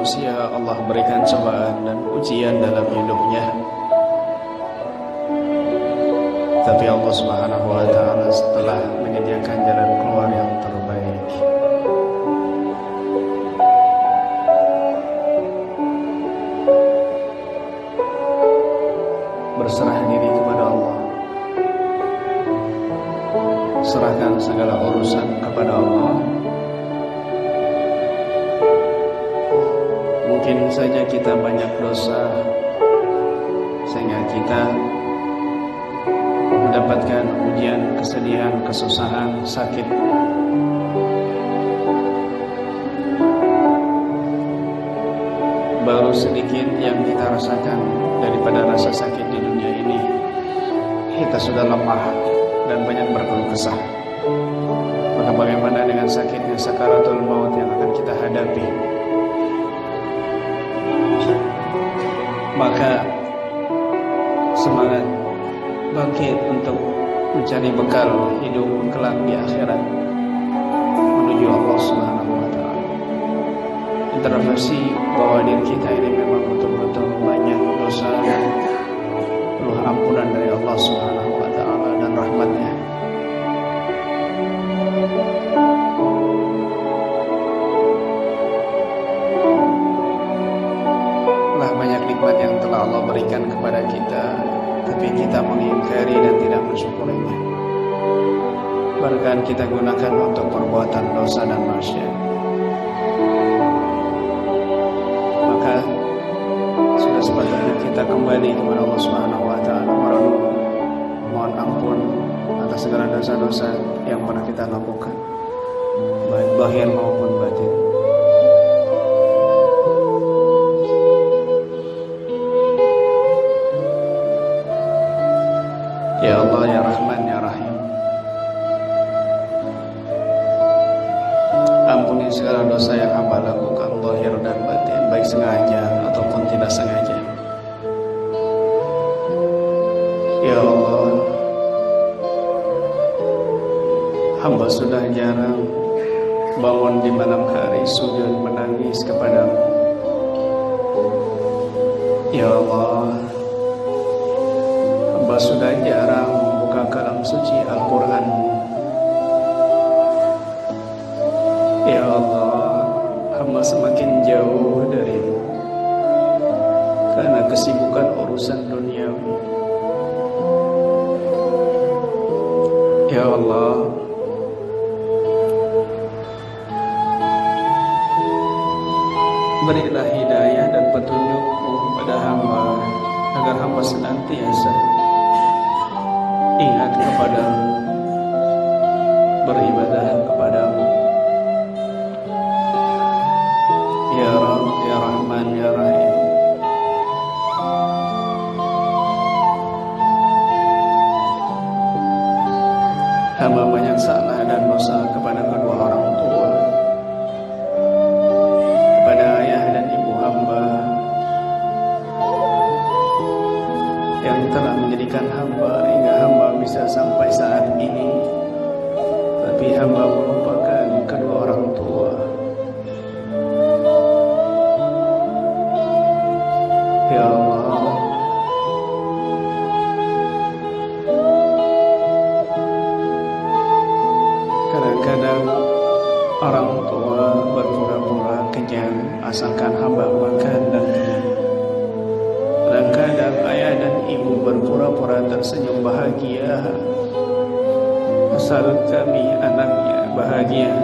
manusia Allah berikan cobaan dan ujian dalam hidupnya. Tapi Allah Subhanahu wa ta'ala setelah menyediakan jalan keluar yang terbaik. Berserah diri kepada Allah. Serahkan segala urusan kepada Allah. Mungkin saja kita banyak dosa sehingga kita mendapatkan ujian, kesedihan, kesusahan, sakit. Baru sedikit yang kita rasakan daripada rasa sakit di dunia ini, kita sudah lemah dan banyak berkeluh kesah. Maka bagaimana dengan sakitnya sakaratul maut yang akan kita hadapi? Maka semangat bangkit untuk mencari bekal hidup kelak di akhirat menuju Allah Subhanahu wa ta'ala. Intervensi bahwa diri kita ini memang betul-betul banyak dosa dan perlu ampunan dari Allah Subhanahu wa ta'ala dan rahmatnya. Lah banyak nikmat yang telah Allah berikan kepada kita, tapi kita mengingkari dan tidak mensyukurinya. Bahkan kita gunakan untuk perbuatan dosa dan maksiat. Maka sudah sepatutnya kita kembali kepada Allah Subhanahu wa ta'ala, mohon ampun atas segala dosa-dosa yang pernah kita lakukan, baik zahir maupun batin. Ya Allah, ya Rahman, ya Rahim, ampuni segala dosa yang hamba lakukan zahir dan batin, baik sengaja ataupun tidak sengaja. Ya Allah, hamba sudah jarang bangun di malam hari sujud menangis kepadamu. Ya Allah, hamba sudah jarang membuka kalam suci Al-Quran. Ya Allah, hamba semakin jauh darimu karena kesibukan urusan duniawi. Ya Allah, berilah hidayah dan petunjuk-Mu pada hamba agar hamba senantiasa ingat kepadamu, beribadah kepadamu. Ya Rabb, ya Rahman, ya Rahim. Hamba banyak salah dan dosa kepada kedua orang tua, kepada ayah dan ibu hamba yang telah menjadikan hamba hingga hamba bisa sampai saat ini. Tapi hamba melupakan kedua orang tua. Ya Allah, kadang-kadang orang tua berpura-pura kenyang asalkan hamba makan dan minum. Kadang-kadang ayah dan ibu berpura-pura tersenyum bahagia asal kami anaknya bahagia.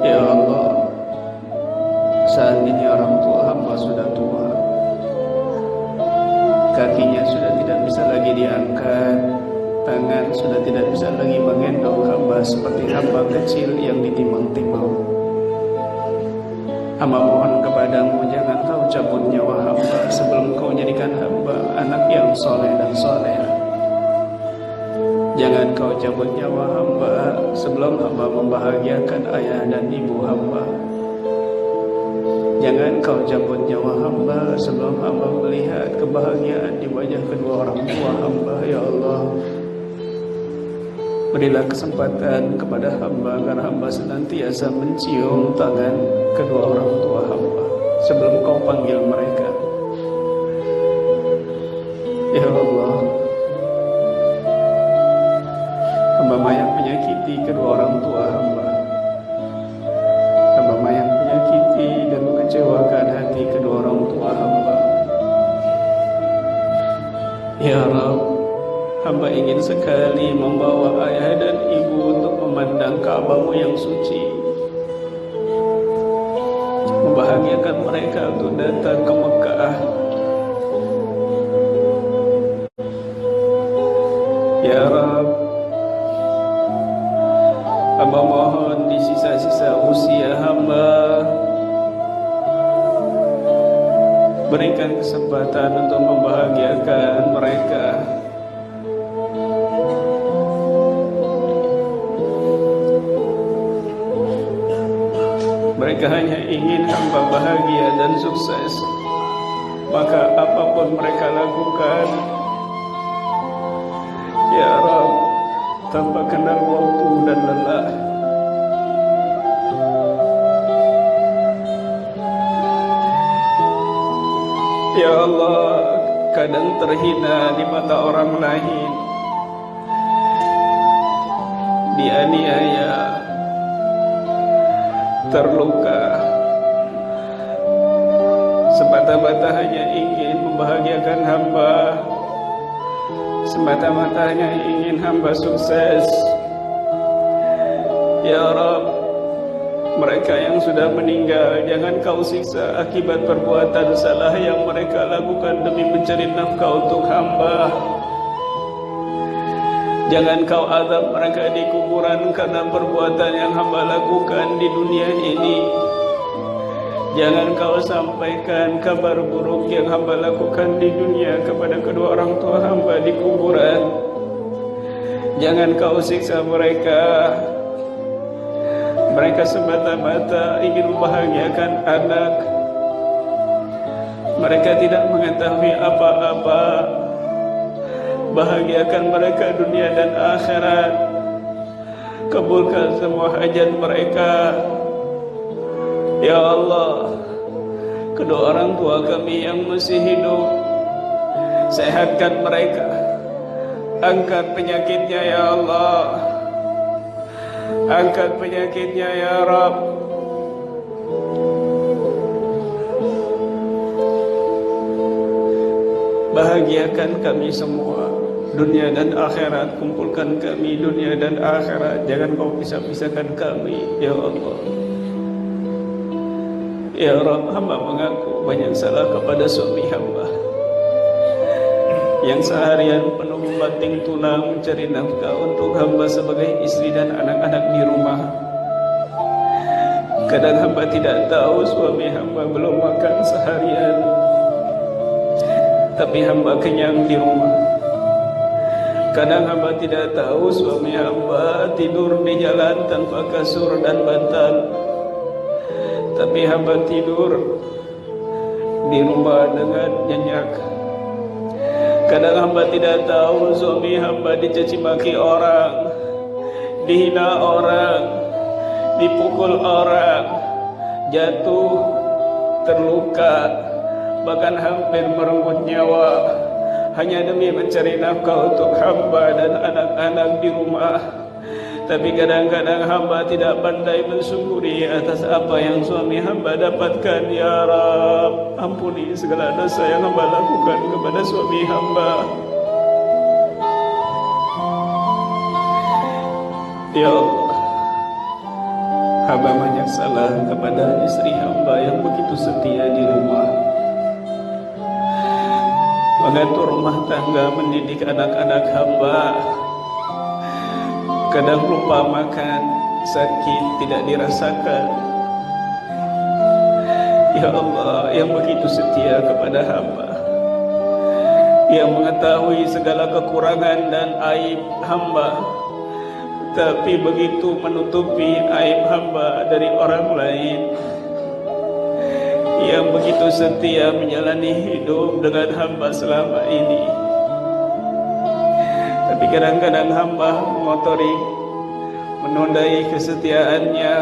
Ya Allah, saat ini orang tua hamba sudah tua, kakinya sudah tidak bisa lagi diangkat, tangan sudah tidak bisa lagi menggendong hamba seperti hamba kecil yang ditimang-timang. Hamba mohon kepadamu, jangan kau cabut nyawa hamba sebelum kau jadikan hamba anak yang soleh dan soleha. Jangan kau cabut nyawa hamba sebelum hamba membahagiakan ayah dan ibu hamba. Jangan kau cabut nyawa hamba sebelum hamba melihat kebahagiaan di wajah kedua orang tua hamba. Ya Allah, Berilah kesempatan kepada hamba agar hamba senantiasa mencium tangan kedua orang tua hamba sebelum kau panggil mereka. Ya Allah, hamba mayang menyakiti kedua orang tua hamba. Hamba mayang menyakiti dan mengecewakan hati kedua orang tua hamba. Ya Rabb, hamba ingin sekali membawa ayah dan ibu untuk memandang Ka'bah-Mu yang suci, membahagiakan mereka untuk datang ke Mekah. Ya Rabb, hamba mohon di sisa-sisa usia hamba berikan kesempatan untuk membahagiakan mereka. Mereka hanya ingin hamba bahagia dan sukses. Maka apapun mereka lakukan, ya Rabb, tanpa kenal waktu dan lelah. Ya Allah, kadang terhina di mata orang lain, dianiaya, terluka, semata-mata hanya ingin membahagiakan hamba, semata-mata hanya ingin hamba sukses. Ya Rabb, mereka yang sudah meninggal jangan kau siksa akibat perbuatan salah yang mereka lakukan demi mencari nafkah untuk hamba. Jangan kau azab mereka di kuburan karena perbuatan yang hamba lakukan di dunia ini. Jangan kau sampaikan kabar buruk yang hamba lakukan di dunia kepada kedua orang tua hamba di kuburan. Jangan kau siksa mereka. Mereka semata-mata ingin membahagiakan anak. Mereka tidak mengetahui apa-apa. Bahagiakan mereka dunia dan akhirat. Kabulkan semua hajat mereka. Ya Allah, kedua orang tua kami yang masih hidup, sehatkan mereka. Angkat penyakitnya ya Allah. Angkat penyakitnya ya Rabb. Bahagiakan kami semua, dunia dan akhirat. Kumpulkan kami dunia dan akhirat. Jangan kau pisah-pisahkan kami ya Allah. Ya Rabb, hamba mengaku banyak salah kepada suami hamba yang seharian penuh banting tulang mencari nafkah untuk hamba sebagai istri dan anak-anak di rumah. Kadang hamba tidak tahu suami hamba belum makan seharian, tapi hamba kenyang di rumah. Kadang hamba tidak tahu suami hamba tidur di jalan tanpa kasur dan bantal, tapi hamba tidur di rumah dengan nyenyak. Kadang hamba tidak tahu suami hamba dicaci maki orang, dihina orang, dipukul orang, jatuh, terluka, bahkan hampir merenggut nyawa hanya demi mencari nafkah untuk hamba dan anak-anak di rumah. Tapi kadang-kadang hamba tidak pandai mensyukuri atas apa yang suami hamba dapatkan. Ya Rabb, ampuni segala dosa yang hamba lakukan kepada suami hamba. Ya Allah, hamba banyak salah kepada istri hamba yang begitu setia di rumah, mengatur rumah tangga, mendidik anak-anak hamba. Kadang lupa makan, sakit tidak dirasakan. Ya Allah, yang begitu setia kepada hamba, yang mengetahui segala kekurangan dan aib hamba, tapi begitu menutupi aib hamba dari orang lain, yang begitu setia menjalani hidup dengan hamba selama ini. Tapi kadang-kadang hamba mengotori, menodai kesetiaannya,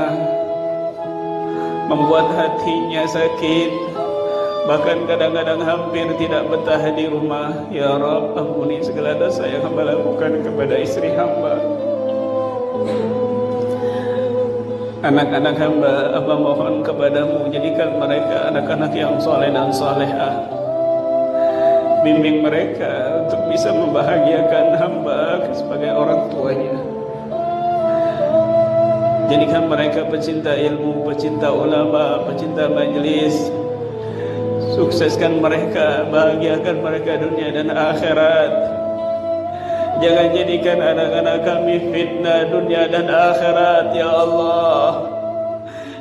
membuat hatinya sakit, bahkan kadang-kadang hampir tidak betah di rumah. Ya Rabb, ampuni segala dosa yang hamba lakukan kepada istri hamba, anak-anak hamba mohon kepadamu, jadikan mereka anak-anak yang soleh dan solehah. Bimbing mereka untuk bisa membahagiakan hamba sebagai orang tuanya. Jadikan mereka pecinta ilmu, pecinta ulama, pecinta majlis. Sukseskan mereka, bahagiakan mereka dunia dan akhirat. Jangan jadikan anak-anak kami fitnah dunia dan akhirat, ya Allah.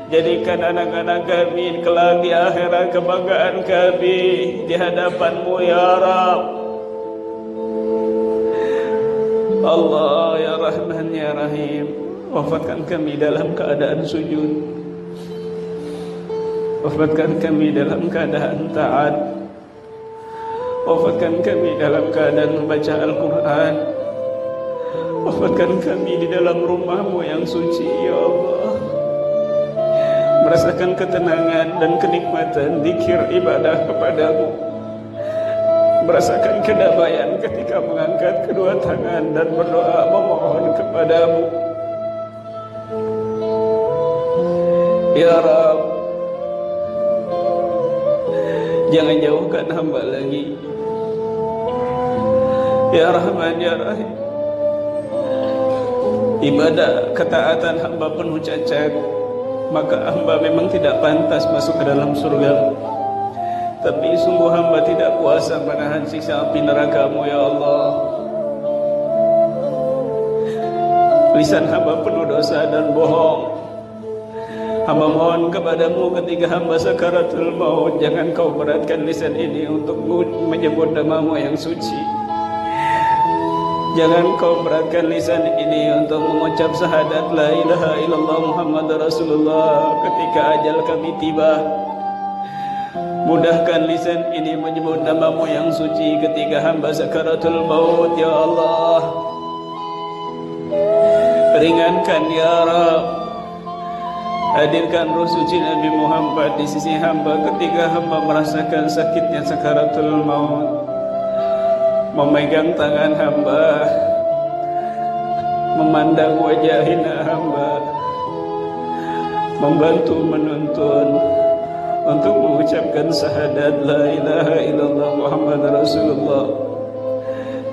Jadikan anak-anak kami kelak di akhirat kebanggaan kami di hadapan-Mu, ya Rabb. Allah, ya Rahman, ya Rahim, wafatkan kami dalam keadaan sujud, wafatkan kami dalam keadaan taat, wafatkan kami dalam keadaan membaca Al-Quran, wafatkan kami di dalam rumah-Mu yang suci, ya Allah. Merasakan ketenangan dan kenikmatan zikir ibadah kepadamu, merasakan kedamaian ketika mengangkat kedua tangan dan berdoa memohon kepadamu. Ya Rabb, jangan jauhkan hamba lagi. Ya Rahman, ya Rahim, ibadah ketaatan hamba penuh cacat, maka hamba memang tidak pantas masuk ke dalam surga. Tapi sungguh hamba tidak kuasa menahan siksa api neraka-Mu, ya Allah. Lisan hamba penuh dosa dan bohong. Hamba mohon kepadamu ketika hamba sakaratul maut, jangan kau beratkan lisan ini untuk menyebut nama-Mu yang suci. Jangan kau beratkan lisan ini untuk mengucap syahadat la ilaha illallah Muhammad Rasulullah ketika ajal kami tiba. Mudahkan lisan ini menyebut nama-Mu yang suci ketika hamba sakaratul maut, ya Allah. Ringankan, ya Rabb. Hadirkan ruh suci Nabi Muhammad di sisi hamba ketika hamba merasakan sakitnya sakaratul maut. Memegang tangan hamba, memandang wajah hina hamba, membantu menuntun untuk mengucapkan syahadat la ilaha illallah Muhammad Rasulullah,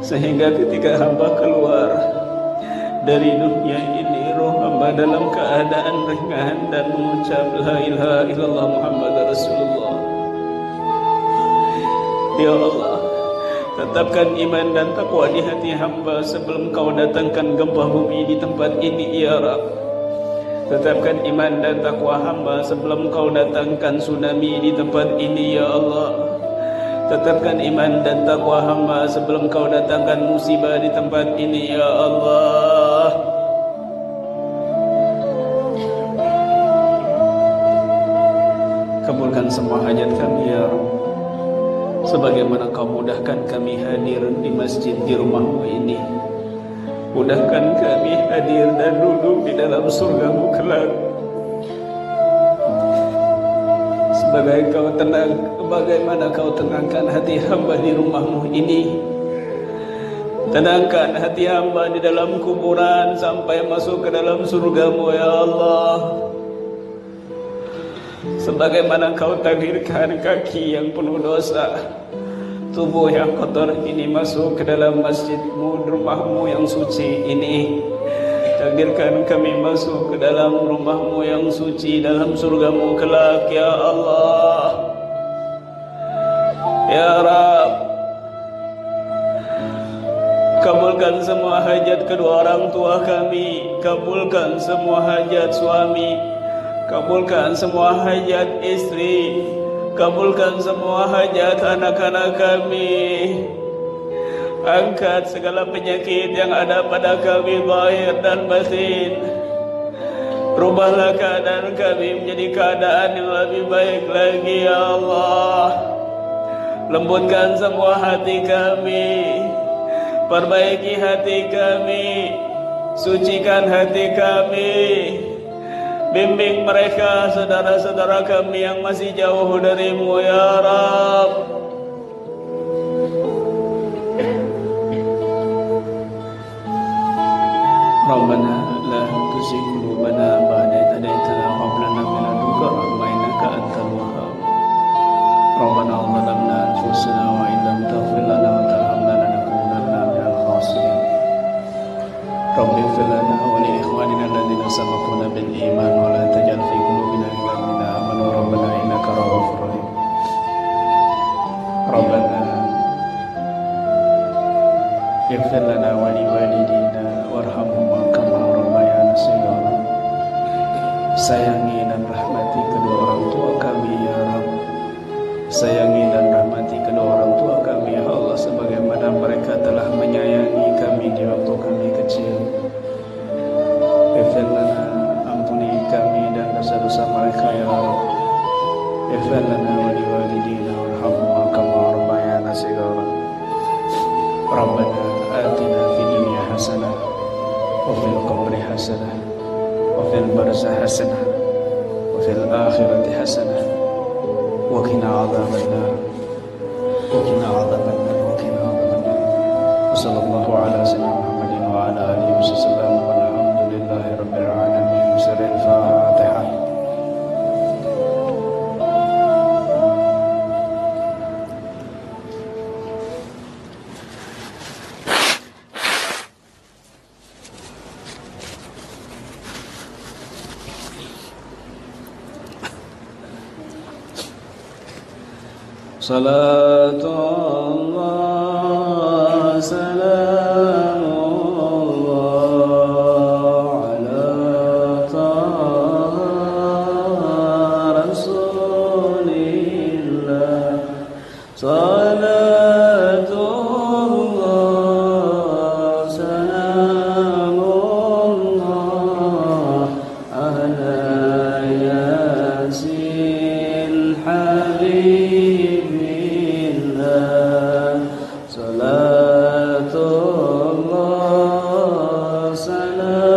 sehingga ketika hamba keluar dari dunia ini, roh hamba dalam keadaan ringan dan mengucap la ilaha illallah Muhammad Rasulullah. Ya Allah, tetapkan iman dan takwa di hati hamba sebelum kau datangkan gempa bumi di tempat ini, ya Rabb. Tetapkan iman dan takwa hamba sebelum kau datangkan tsunami di tempat ini, ya Allah. Tetapkan iman dan takwa hamba sebelum kau datangkan musibah di tempat ini, ya Allah. Kabulkan semua hajat kami, ya Rabb, sebagaimana kau mudahkan kami hadir di masjid di rumah-Mu ini. Mudahkan kami hadir dan duduk di dalam surga-Mu kelak. Bagaimana kau tenangkan hati hamba di rumah-Mu ini. Tenangkan hati hamba di dalam kuburan sampai masuk ke dalam surga-Mu, ya Allah. Sebagaimana kau takdirkan kaki yang penuh dosa, tubuh yang kotor ini masuk ke dalam masjid-Mu, rumah-Mu yang suci ini. Takdirkan kami masuk ke dalam rumah-Mu yang suci, dalam surga-Mu kelak, ya Allah. Ya Rabb, kabulkan semua hajat kedua orang tua kami, kabulkan semua hajat suami, kabulkan semua hajat istri, kabulkan semua hajat anak-anak kami. Angkat segala penyakit yang ada pada kami zahir dan batin. Rubahlah keadaan kami menjadi keadaan yang lebih baik lagi, ya Allah. Lembutkan semua hati kami, perbaiki hati kami, sucikan hati kami, bimbing mereka saudara-saudara kami yang masih jauh darimu ya Rabb. Rabbana la tuzigh qulubana ba'da idh hadaytana wa hab lana min ladunka rahmah innaka antal wahhab. Rabbana zalamna anfusana wa in lam taghfir lana wa tarhamna lanakunanna minal khasirin. Rabbi ighfir lana wa li ikhwanina alladhina sabaquna bil iman wa la taj'al fi qulubina ghillan lil ladzina amanu rabbana innaka ra'ufur rahim. Rabbana ighfir lana wa li walidina warhamhuma kama rabbayana shighara. Sayangi dan rahmati kedua orang tua kami ya Rabb. Sayangi dan rahmati kedua orang tua kami ya Allah, sebagaimana mereka telah menyayangi kami di waktu kami kecil. Ighfir lana, ampuni kami dan dosa-dosa mereka ya Rabb. Ighfir lana wa li walidina warhamhuma kama rabbayana shighara. Rabbana atina fid dunya hasanah wa fil qabri hasanah wa fil barzakh hasanah wa fil akhirati hasanah wa qina adzabannar wa qina adzabannar wa qina adzabannar. Wa sallallahu ala sayyidina Muhammadin wa ala alihi wasallam walhamdulillahi rabbil alamin. Surah Al-Fatihah. Salatullah salamullah ala taha rasulillah. Salatullah salamullah ala yasin habib. Salatullah salamullah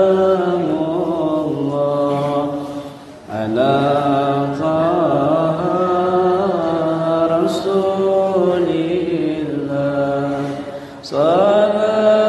ala taha rasulillah. Salat